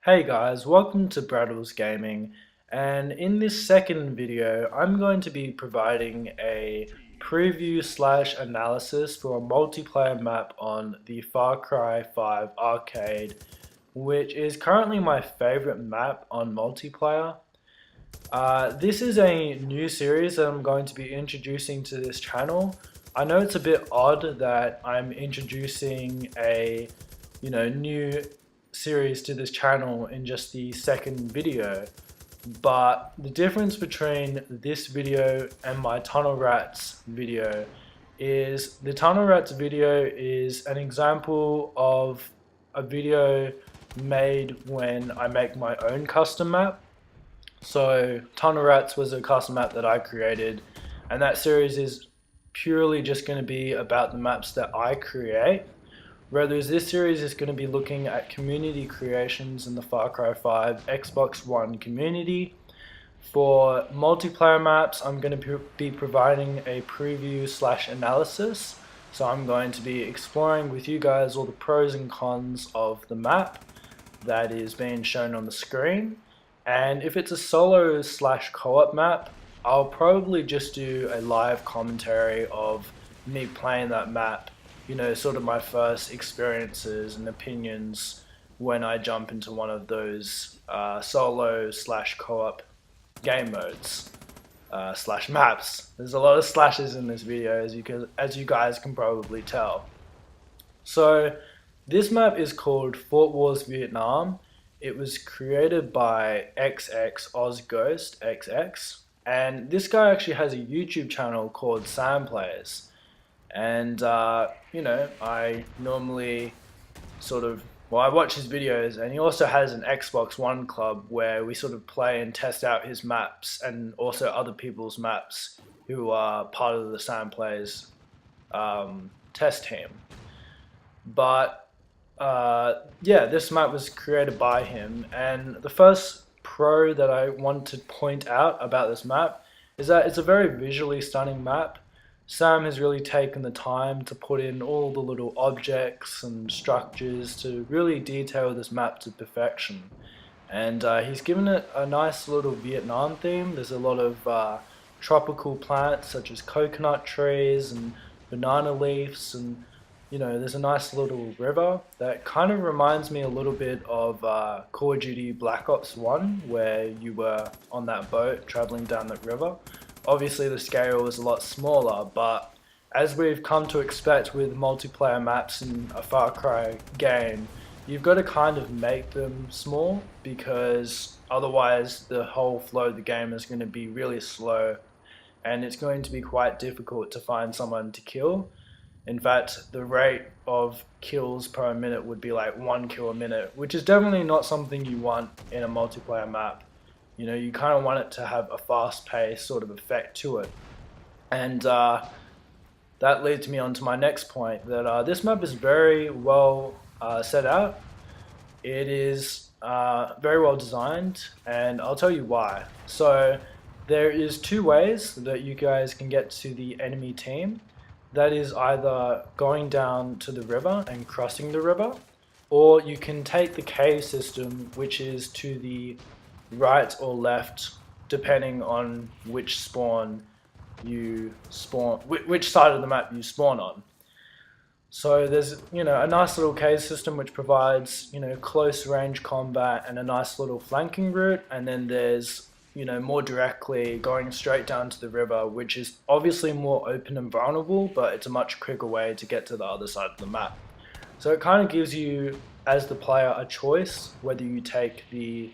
Hey guys, welcome to Braddels Gaming, and in this second video I'm going to be providing a preview slash analysis for a multiplayer map on the Far Cry 5 arcade, which is currently my favorite map on multiplayer. This is a new series that I'm going to be introducing to this channel. I know it's a bit odd that I'm introducing a new series to this channel in just the second video, but the difference between this video and my Tunnel Rats video is the Tunnel Rats video is an example of a video made when I make my own custom map. So Tunnel Rats was a custom map that I created, and that series is purely just going to be about the maps that I create. Whereas this series is going to be looking at community creations in the Far Cry 5 Xbox One community. For multiplayer maps, I'm going to be providing a preview slash analysis. So I'm going to be exploring with you guys all the pros and cons of the map that is being shown on the screen. And if it's a solo slash co-op map, I'll probably just do a live commentary of me playing that map, sort of my first experiences and opinions when I jump into one of those solo slash co-op game modes slash maps. There's a lot of slashes in this video, as you guys can probably tell. So this map is called Fort Wars Vietnam. It was created by XxAuS GhOsTxX, and this guy actually has a YouTube channel called Sam Plays. And I normally I watch his videos, and he also has an Xbox One club where we sort of play and test out his maps and also other people's maps who are part of the Sam Plays test team. But yeah, this map was created by him, and the first pro that I want to point out about this map is that it's a very visually stunning map. Sam has really taken the time to put in all the little objects and structures to really detail this map to perfection. And he's given it a nice little Vietnam theme. There's a lot of tropical plants such as coconut trees and banana leaves, and there's a nice little river that kind of reminds me a little bit of Call of Duty Black Ops 1, where you were on that boat traveling down that river. Obviously the scale was a lot smaller, but as we've come to expect with multiplayer maps in a Far Cry game, you've got to kind of make them small, because otherwise the whole flow of the game is going to be really slow, and it's going to be quite difficult to find someone to kill. In fact, the rate of kills per minute would be like 1 kill a minute, which is definitely not something you want in a multiplayer map. You kind of want it to have a fast-paced sort of effect to it. And that leads me on to my next point, that this map is very well set out. It is very well designed, and I'll tell you why. So there is two ways that you guys can get to the enemy team. That is either going down to the river and crossing the river, or you can take the cave system, which is to the right or left, depending on which side of the map you spawn on. So there's a nice little cave system which provides close range combat and a nice little flanking route, and then there's more directly going straight down to the river, which is obviously more open and vulnerable, but it's a much quicker way to get to the other side of the map. So it kind of gives you, as the player, a choice whether you take the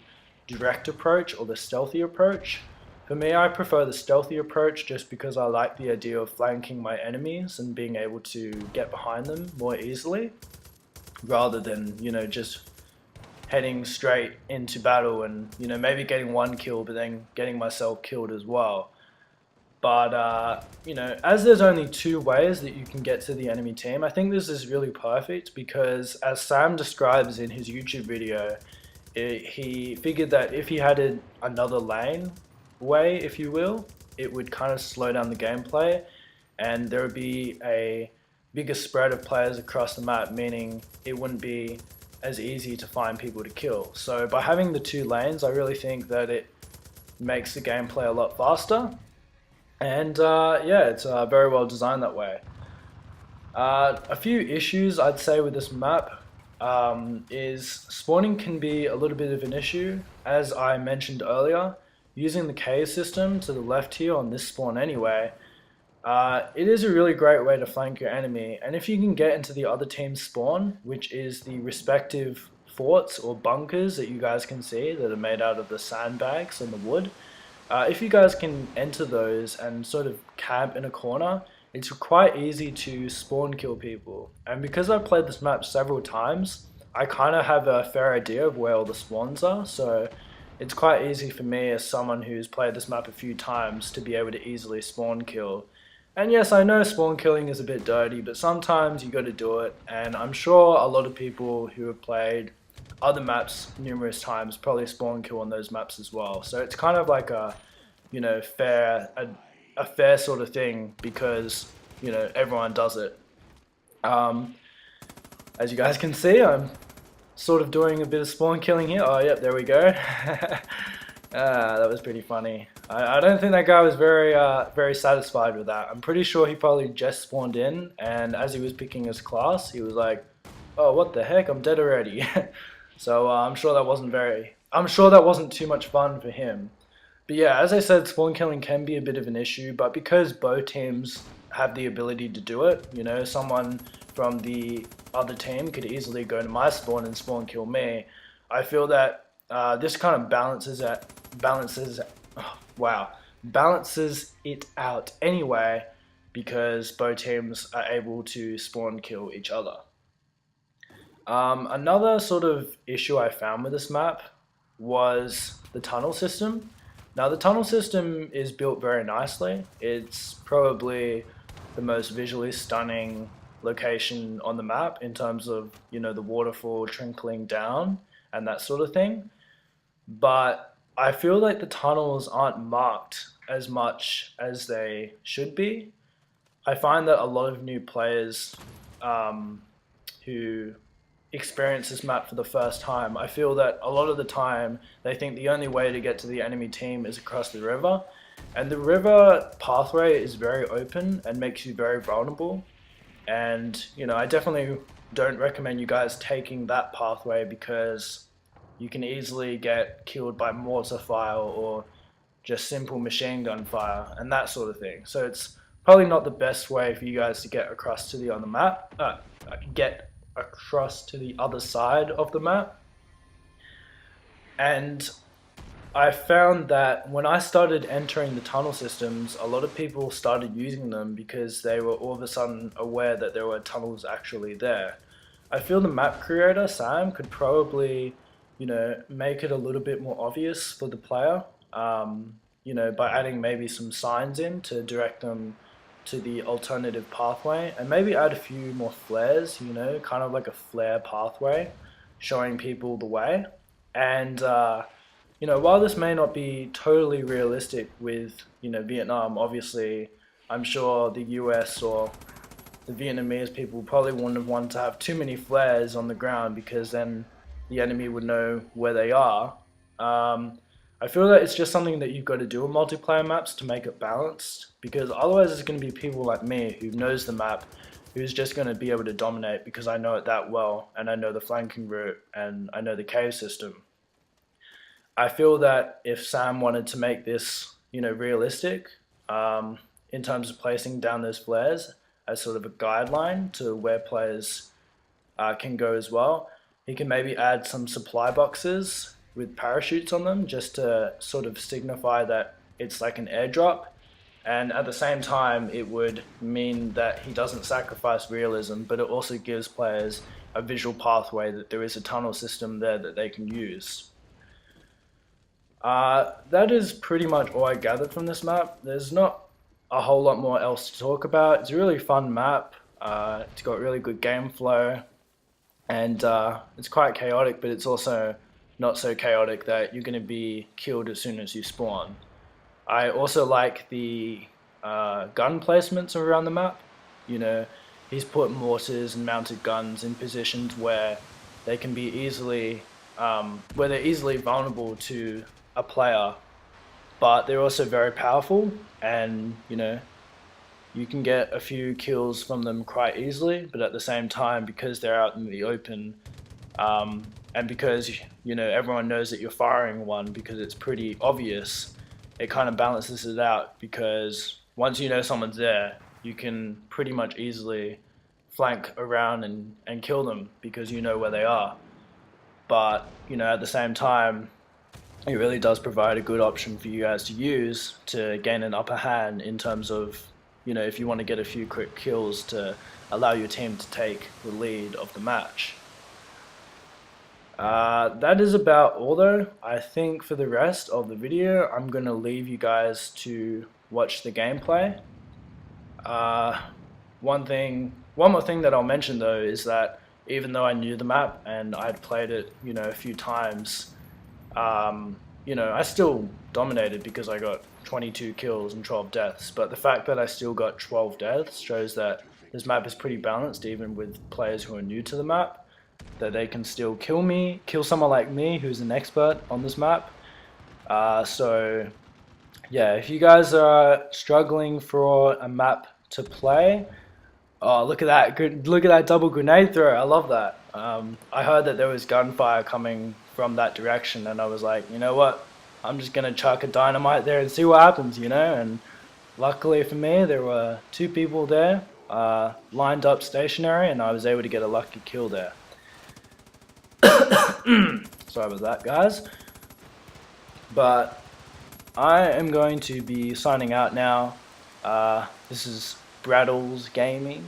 direct approach or the stealthy approach. For me, I prefer the stealthy approach just because I like the idea of flanking my enemies and being able to get behind them more easily, rather than just heading straight into battle and maybe getting one kill but then getting myself killed as well. But as there's only two ways that you can get to the enemy team, I think this is really perfect, because as Sam describes in his YouTube video, he figured that if he had another lane way, if you will, it would kind of slow down the gameplay, and there would be a bigger spread of players across the map, meaning it wouldn't be as easy to find people to kill. So by having the two lanes, I really think that it makes the gameplay a lot faster. And yeah, it's very well designed that way. A few issues I'd say with this map is spawning can be a little bit of an issue. As I mentioned earlier, using the cave system to the left here on this spawn anyway, it is a really great way to flank your enemy, and if you can get into the other team's spawn, which is the respective forts or bunkers that you guys can see that are made out of the sandbags and the wood, if you guys can enter those and sort of camp in a corner, it's quite easy to spawn kill people. And because I've played this map several times, I kind of have a fair idea of where all the spawns are, so it's quite easy for me as someone who's played this map a few times to be able to easily spawn kill. And yes, I know spawn killing is a bit dirty, but sometimes you got to do it, and I'm sure a lot of people who have played other maps numerous times probably spawn kill on those maps as well. So it's kind of like a, you know, a fair sort of thing because, you know, everyone does it. As you guys can see, I'm sort of doing a bit of spawn killing here. Oh, yep, there we go. That was pretty funny. I don't think that guy was very satisfied with that. I'm pretty sure he probably just spawned in, and as he was picking his class, he was like, "Oh, what the heck? I'm dead already." So I'm sure that wasn't too much fun for him. But yeah, as I said, spawn killing can be a bit of an issue, but because both teams have the ability to do it, you know, someone from the other team could easily go to my spawn and spawn kill me. I feel that this kind of balances it out anyway, because both teams are able to spawn kill each other. Another sort of issue I found with this map was the tunnel system. Now the tunnel system is built very nicely. It's probably the most visually stunning location on the map in terms of, you know, the waterfall trickling down and that sort of thing. But I feel like the tunnels aren't marked as much as they should be. I find that a lot of new players who experience this map for the first time, I feel that a lot of the time they think the only way to get to the enemy team is across the river, and the river pathway is very open and makes you very vulnerable. And you know, I definitely don't recommend you guys taking that pathway because you can easily get killed by mortar fire or just simple machine gun fire and that sort of thing. So it's probably not the best way for you guys to get across to the other map, get across to the other side of the map. And I found that when I started entering the tunnel systems, a lot of people started using them because they were all of a sudden aware that there were tunnels actually there. I feel the map creator, Sam, could probably, you know, make it a little bit more obvious for the player, you know, by adding maybe some signs in to direct them to the alternative pathway, and maybe add a few more flares, you know, kind of like a flare pathway, showing people the way. And you know, while this may not be totally realistic with, you know, Vietnam, obviously, I'm sure the US or the Vietnamese people probably wouldn't want to have too many flares on the ground because then the enemy would know where they are. I feel that it's just something that you've got to do in multiplayer maps to make it balanced, because otherwise it's going to be people like me who knows the map, who's just going to be able to dominate because I know it that well, and I know the flanking route, and I know the cave system. I feel that if Sam wanted to make this, you know, realistic, in terms of placing down those flares as sort of a guideline to where players can go as well, he can maybe add some supply boxes with parachutes on them just to sort of signify that it's like an airdrop, and at the same time it would mean that he doesn't sacrifice realism, but it also gives players a visual pathway that there is a tunnel system there that they can use. That is pretty much all I gathered from this map. There's not a whole lot more else to talk about. It's a really fun map. It's got really good game flow, and it's quite chaotic, but it's also not so chaotic that you're going to be killed as soon as you spawn. I also like the gun placements around the map. You know, he's put mortars and mounted guns in positions where they can be easily, where they're easily vulnerable to a player, but they're also very powerful, and you can get a few kills from them quite easily. But at the same time, because they're out in the open, and because everyone knows that you're firing one because it's pretty obvious, it kind of balances it out, because once you know someone's there, you can pretty much easily flank around and kill them because you know where they are. But at the same time, it really does provide a good option for you guys to use to gain an upper hand in terms of, if you want to get a few quick kills to allow your team to take the lead of the match. That is about all though. I think for the rest of the video, I'm going to leave you guys to watch the gameplay. One more thing that I'll mention though is that even though I knew the map and I'd played it, a few times, I still dominated because I got 22 kills and 12 deaths. But the fact that I still got 12 deaths shows that this map is pretty balanced, even with players who are new to the map, that they can still kill someone like me who's an expert on this map. So yeah, if you guys are struggling for a map to play, oh, look at that! Look at that double grenade throw. I love that. I heard that there was gunfire coming from that direction, and I was like, you know what? I'm just gonna chuck a dynamite there and see what happens, And luckily for me, there were 2 people there, lined up stationary, and I was able to get a lucky kill there. Sorry about that, guys. But I am going to be signing out now. This is Braddels Gaming.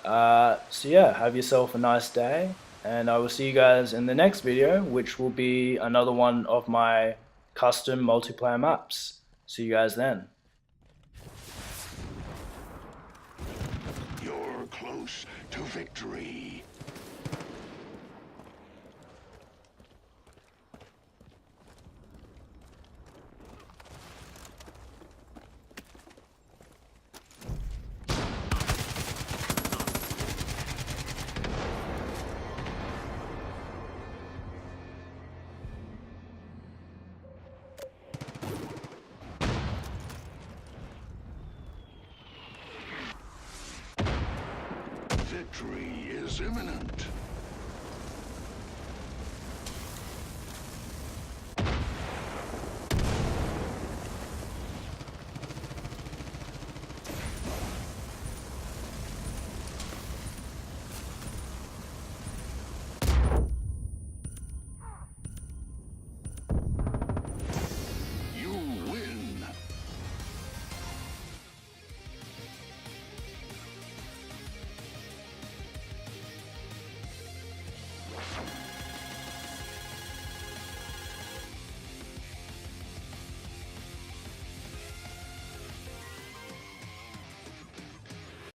So yeah, have yourself a nice day, and I will see you guys in the next video, which will be another one of my custom multiplayer maps. See you guys then. You're close to victory. Victory is imminent.